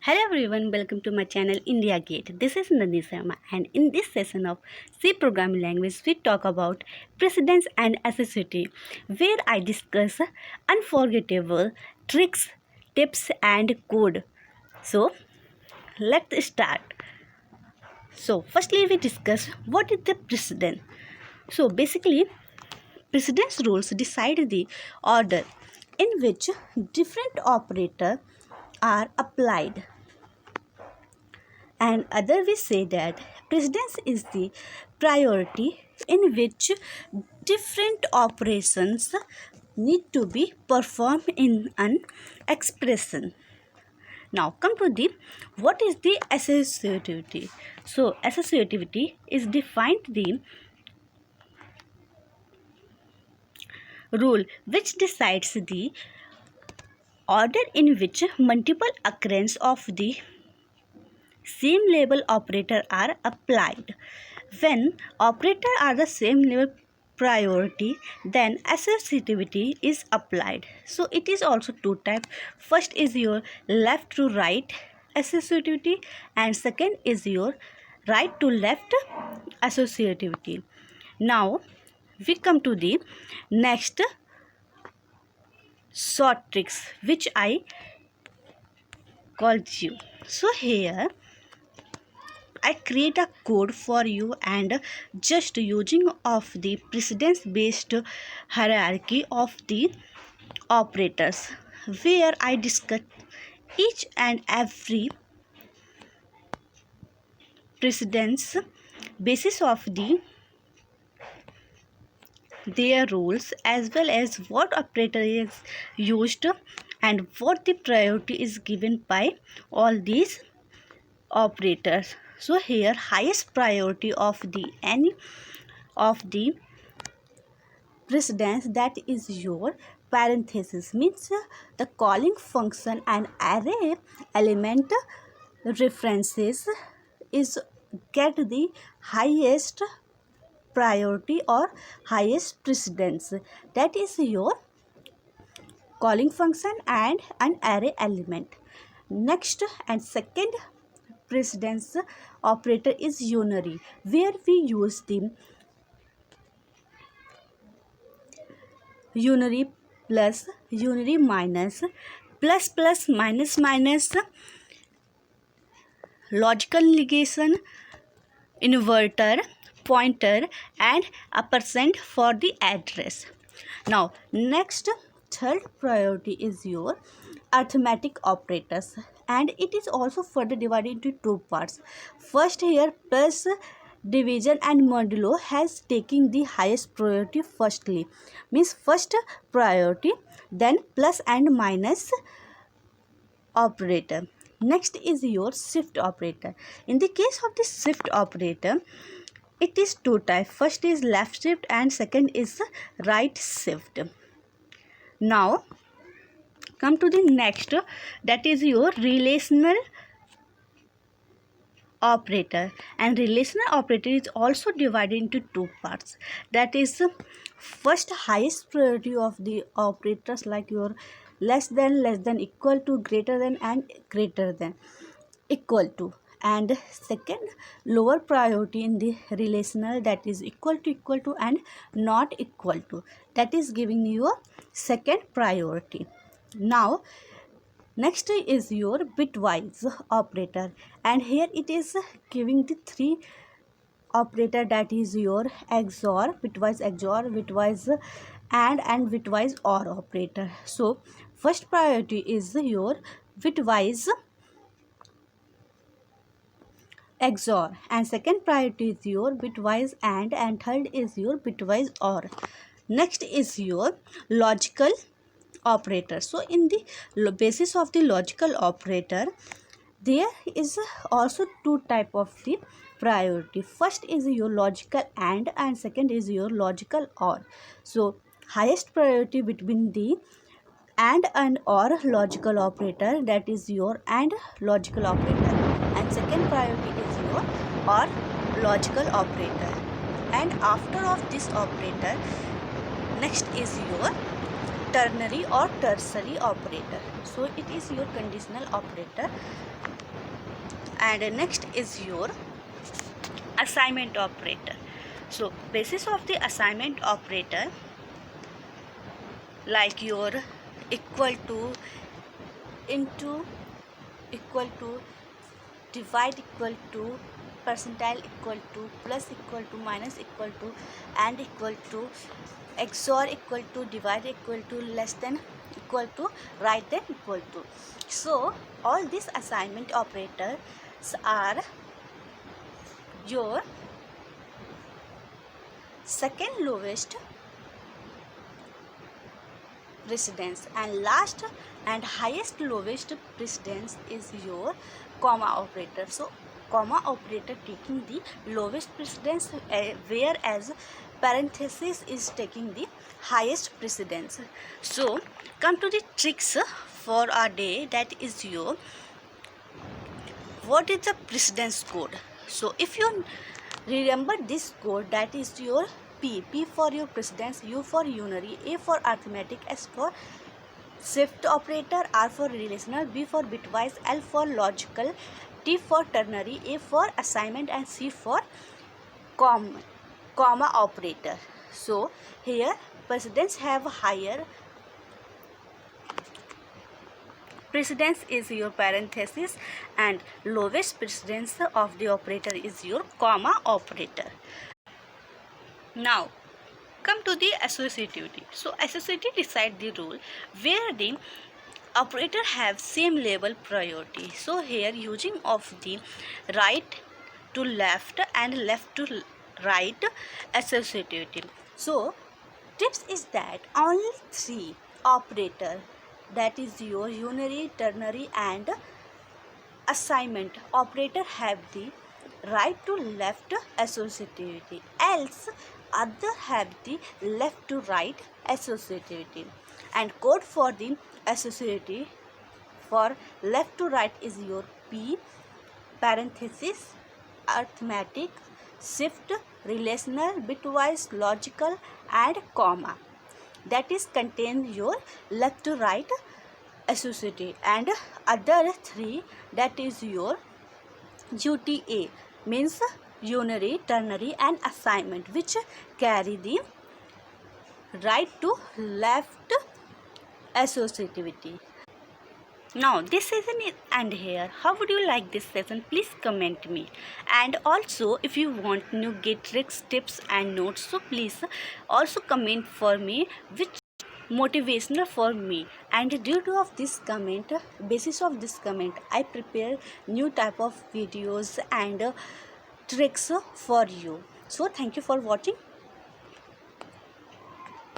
Hello everyone, welcome to my channel India Gate. This is Nandini Sharma, and in this session of C programming language we talk about precedence and associativity, where I discuss unforgettable tricks, tips and code. So let's start. So firstly we discuss what is the precedence. So basically precedence rules decide the order in which different operators are applied, and other we say that precedence is the priority in which different operations need to be performed in an expression. Now come to the what is the associativity. So associativity is defined the rule which decides the order in which multiple occurrence of the same label operator are applied. When operators are the same level priority, then associativity is applied. So it is also two type. First is your left to right associativity, and second is your right to left associativity. Now we come to the next short tricks which I called you. So here I create a code for you, and just using of the precedence based hierarchy of the operators, where I discuss each and every precedence basis of their rules, as well as what operator is used and what the priority is given by all these operators. So here highest priority of the any of the precedence, that is your parenthesis, means the calling function and array element references is get the highest priority or highest precedence, that is your calling function and an array element. Next and second precedence operator is unary, where we use the unary plus, unary minus, plus plus minus minus, logical negation, inverter, pointer and a percent for the address. Now next third priority is your arithmetic operators, and it is also further divided into two parts. First here plus division and modulo has taken the highest priority firstly, means first priority, then plus and minus operator. Next is your shift operator. In the case of the shift operator, it is two types. First is left shift and second is right shift. Now come to the next, that is your relational operator, and relational operator is also divided into two parts. That is first highest priority of the operators, like your less than, equal to, greater than and greater than, equal to, and second lower priority in the relational, that is equal to and not equal to, that is giving you a second priority. Now next is your bitwise operator, and here it is giving the three operator, that is your XOR, bitwise and bitwise OR operator. So first priority is your bitwise XOR, and second priority is your bitwise and third is your bitwise OR. Next is your logical operator. So in the basis of the logical operator, there is also two type of the priority. First is your logical and second is your logical OR. So highest priority between the and or logical operator, that is your and logical operator, and second priority is your or logical operator. And after of this operator, next is your ternary or tertiary operator. So it is your conditional operator. And next is your assignment operator. So basis of the assignment operator, like your equal to, into, equal to, divide equal to, percentile equal to, plus equal to, minus equal to, and equal to, XOR equal to, divide equal to, less than equal to, right than equal to. So all these assignment operators are your second lowest precedence, and last and highest lowest precedence is your comma operator. So comma operator taking the lowest precedence, whereas parenthesis is taking the highest precedence. So come to the tricks for our day, that is your what is the precedence code. So if you remember this code, that is your P for your precedence, U for unary, A for arithmetic, S for shift operator, R for relational, B for bitwise, L for logical, T for ternary, A for assignment, and C for comma operator. So here precedence have higher precedence is your parenthesis, and lowest precedence of the operator is your comma operator. Now come to the associativity. So associativity decide the rule where the operator have same level priority. So here using of the right to left and left to right associativity. So tips is that only three operator, that is your unary, ternary, and assignment operator have the right to left associativity, else other have the left to right associativity. And code for the associativity for left to right is your P, parenthesis, arithmetic, shift, relational, bitwise, logical, and comma. That is contain your left to right associativity. And other three, that is your UTA, means unary, ternary, and assignment, which carry the right to left associativity. Now this session is end here. How would you like this session? Please comment me. And also if you want new get tricks, tips, and notes, so please also comment for me which motivational for me. And due to of this comment, basis of this comment, I prepare new type of videos and tricks for you. So thank you for watching.